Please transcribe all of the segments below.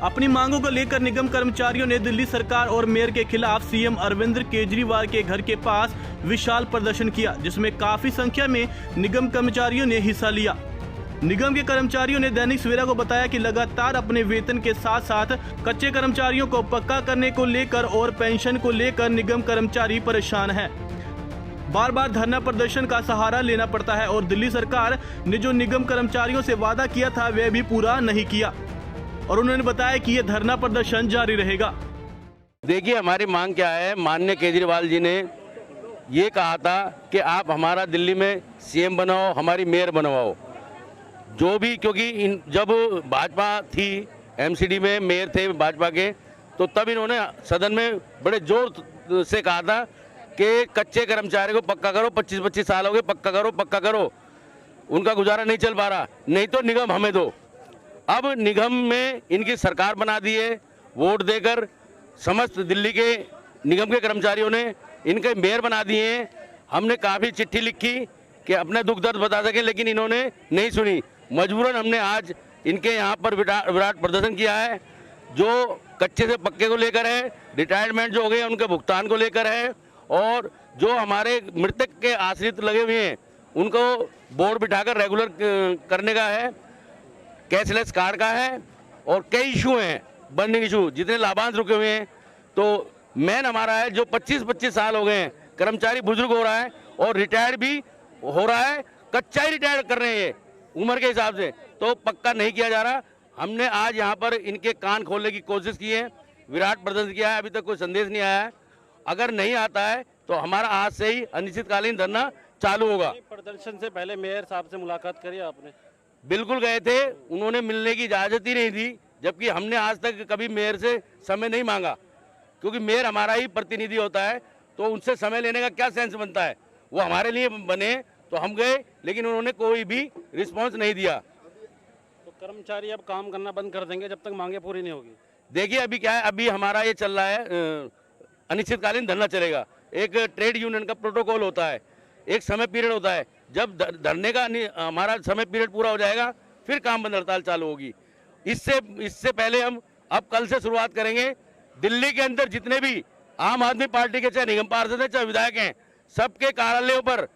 अपनी मांगों को लेकर निगम कर्मचारियों ने दिल्ली सरकार और मेयर के खिलाफ सीएम अरविंद केजरीवाल के घर के पास विशाल प्रदर्शन किया, जिसमें काफी संख्या में निगम कर्मचारियों ने हिस्सा लिया। निगम के कर्मचारियों ने दैनिक सवेरा को बताया कि लगातार अपने वेतन के साथ साथ कच्चे कर्मचारियों को पक्का करने को लेकर और पेंशन को लेकर निगम कर्मचारी परेशान हैं। बार बार धरना प्रदर्शन का सहारा लेना पड़ता है और दिल्ली सरकार ने जो निगम कर्मचारियों से वादा किया था वह भी पूरा नहीं किया और उन्होंने बताया कि यह धरना प्रदर्शन जारी रहेगा। देखिए, हमारी मांग क्या है। माननीय केजरीवाल जी ने ये कहा था कि आप हमारा दिल्ली में सीएम बनाओ, हमारी मेयर बनवाओ, जो भी, क्योंकि जब भाजपा थी एमसीडी में मेयर थे भाजपा के, तो तब इन्होंने सदन में बड़े जोर से कहा था कि कच्चे कर्मचारी को पक्का करो, 25-25 साल हो गए, पक्का करो। उनका गुजारा नहीं चल पा रहा, नहीं तो निगम हमें दो। अब निगम में इनकी सरकार बना दी है, वोट देकर समस्त दिल्ली के निगम के कर्मचारियों ने इनके मेयर बना दिए हैं। हमने काफ़ी चिट्ठी लिखी कि अपना दुख दर्द बता सकें, लेकिन इन्होंने नहीं सुनी। मजबूरन हमने आज इनके यहाँ पर विराट प्रदर्शन किया है, जो कच्चे से पक्के को लेकर है, रिटायरमेंट जो हो गए उनके भुगतान को लेकर है, और जो हमारे मृतक के आश्रित लगे हुए हैं उनको बोर्ड बिठाकर रेगुलर करने का है, कैशलेस कार्ड का है, और कई इशू हैं, बर्निंग इशू, जितने लाभांश रुके हुए हैं। तो मेन हमारा है, जो 25-25 साल हो गए हैं, कर्मचारी बुजुर्ग हो रहा है और रिटायर्ड भी हो रहा है, कच्चा ही रिटायर कर रहे हैं उम्र के हिसाब से, तो पक्का नहीं किया जा रहा। हमने आज यहाँ पर इनके कान खोलने की कोशिश की है, विराट प्रदर्शन किया है, अभी तक कोई संदेश नहीं आया है। अगर नहीं आता है तो हमारा आज से ही अनिश्चितकालीन धरना चालू होगा। प्रदर्शन से पहले मेयर साहब से मुलाकात करी आपने? बिल्कुल गए थे, उन्होंने मिलने की इजाज़त ही नहीं दी, जबकि हमने आज तक कभी मेयर से समय नहीं मांगा, क्योंकि मेयर हमारा ही प्रतिनिधि होता है, तो उनसे समय लेने का क्या सेंस बनता है। वो हमारे लिए बने तो हम गए, लेकिन उन्होंने कोई भी रिस्पॉन्स नहीं दिया। तो कर्मचारी अब काम करना बंद कर देंगे जब तक मांगे पूरी नहीं होगी? देखिए, अभी क्या है, अभी हमारा ये चल रहा है, अनिश्चितकालीन धरना चलेगा। एक ट्रेड यूनियन का प्रोटोकॉल होता है, एक समय पीरियड होता है, जब धरने का हमारा समय पीरियड पूरा हो जाएगा फिर काम बंद हड़ताल चालू होगी। इससे पहले हम अब कल से शुरुआत करेंगे। दिल्ली के अंदर जितने भी आम आदमी पार्टी के चाहे निगम पार्षद हैं चाहे विधायक हैं, सबके कार्यालयों पर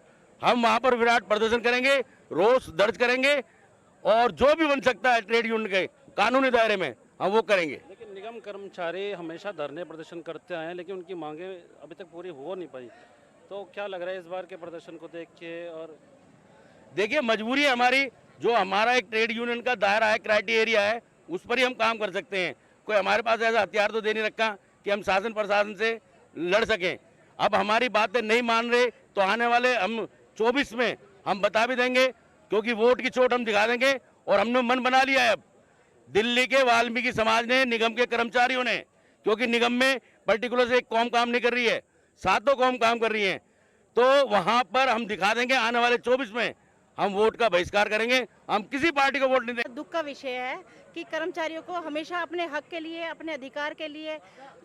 हम वहां पर विराट प्रदर्शन करेंगे, रोष दर्ज करेंगे, और जो भी बन सकता है ट्रेड यूनियन के कानूनी दायरे में हम वो करेंगे। लेकिन निगम कर्मचारी हमेशा धरने प्रदर्शन करते आए हैं, लेकिन उनकी मांगे अभी तक पूरी हो नहीं पाई, तो क्या लग रहा है इस बार के प्रदर्शन को देख के? और देखिए, मजबूरी है हमारी, जो हमारा एक ट्रेड यूनियन का दायरा है, क्राइटेरिया है, उस पर ही हम काम कर सकते हैं। कोई हमारे पास ऐसा हथियार तो दे नहीं रखा कि हम शासन प्रशासन से लड़ सकें। अब हमारी बातें नहीं मान रहे तो आने वाले हम 24 में हम बता भी देंगे, क्योंकि वोट की चोट हम दिखा देंगे। और हमने मन बना लिया है अब, दिल्ली के वाल्मीकि समाज ने, निगम के कर्मचारियों ने, क्योंकि निगम में पर्टिकुलर से एक कौम काम नहीं कर रही है, सातों कौम काम कर रही हैं, तो वहां पर हम दिखा देंगे। आने वाले 24 में हम वोट का बहिष्कार करेंगे, हम किसी पार्टी को वोट नहीं देंगे। दुख का विषय है कि कर्मचारियों को हमेशा अपने हक के लिए, अपने अधिकार के लिए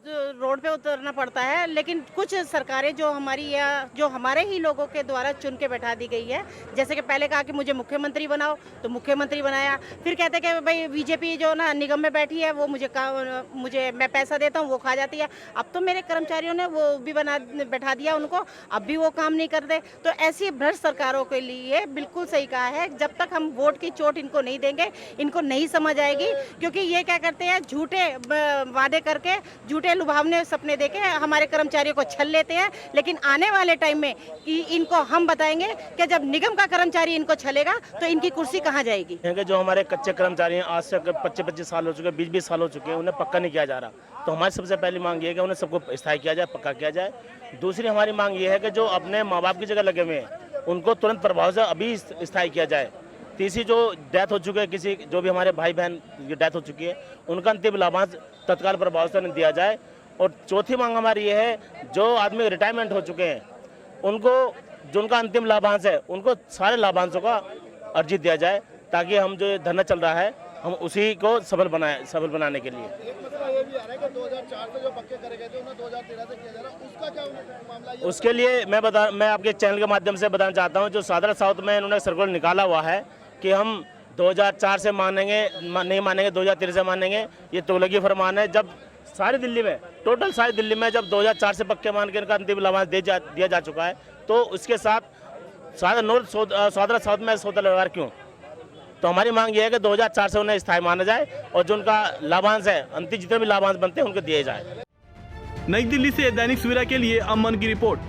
रोड पे उतरना पड़ता है, लेकिन कुछ सरकारें जो हमारी या जो हमारे ही लोगों के द्वारा चुन के बैठा दी गई है, जैसे कि पहले कहा कि मुझे मुख्यमंत्री बनाओ तो मुख्यमंत्री बनाया, फिर कहते कि भाई बीजेपी जो ना निगम में बैठी है वो मुझे मैं पैसा देता हूँ वो खा जाती है। अब तो मेरे कर्मचारियों ने वो भी बैठा दिया उनको, अब भी वो काम नहीं करते। तो ऐसी भ्रष्ट सरकारों के लिए बिल्कुल सही कहा है, जब तक हम वोट की चोट इनको नहीं देंगे इनको नहीं समझ आएगी, क्योंकि ये क्या करते हैं, झूठे वादे करके, झूठे लुभावने सपने देके हमारे कर्मचारियों को छल लेते हैं। लेकिन आने वाले टाइम में इनको हम बताएंगे कि जब निगम का कर्मचारी इनको छलेगा तो इनकी कुर्सी कहाँ जाएगी। जो हमारे कच्चे कर्मचारी हैं, आज से 25-25 साल हो चुके हैं, 20-20 साल हो चुके हैं, उन्हें पक्का नहीं किया जा रहा। तो हमारी सबसे पहली मांग ये है कि उन्हें सबको स्थायी किया जाए, पक्का किया जाए। दूसरी हमारी मांग ये है कि जो अपने माँ बाप की जगह लगे हुए हैं उनको तुरंत प्रभाव से अभी स्थायी किया जाए। तीसरी, जो डेथ हो चुकी है, किसी जो भी हमारे भाई बहन की डेथ हो चुकी है, उनका अंतिम लाभांश तत्काल प्रभाव से दिया जाए। और चौथी मांग हमारी ये है, जो आदमी रिटायरमेंट हो चुके हैं उनको, जो उनका अंतिम लाभांश है, उनको सारे लाभांशों का अर्जित दिया जाए, ताकि हम जो धरना चल रहा है हम उसी को सफल बनाने के लिए। एक मसला ये भी आ रहा है कि 2004 से जो पक्के करे गए थे उन्हें 2013 से किया जा रहा है, उसका क्या मामला है? उसके लिए मैं आपके चैनल के माध्यम से बताना चाहता हूं, जो सादरा साउथ में इन्होंने सर्कुलर निकाला हुआ है कि हम 2004 से मानेंगे नहीं मानेंगे, 2013 से मानेंगे, ये तोलगी फरमान है। जब सारी दिल्ली में, टोटल सारी दिल्ली में जब 2004 से पक्के मान के इनका अंतिम लाभांश दिया जा चुका है, तो उसके साथ सौदरा साउथ में सौदा व्यवहार क्यों? तो हमारी मांग ये है कि 2004 से उन्हें स्थायी माना जाए और जो उनका लाभांश है, अंतिम जितने भी लाभांश बनते हैं उनको दिए जाए। नई दिल्ली से दैनिक सवेरा के लिए अमन की रिपोर्ट।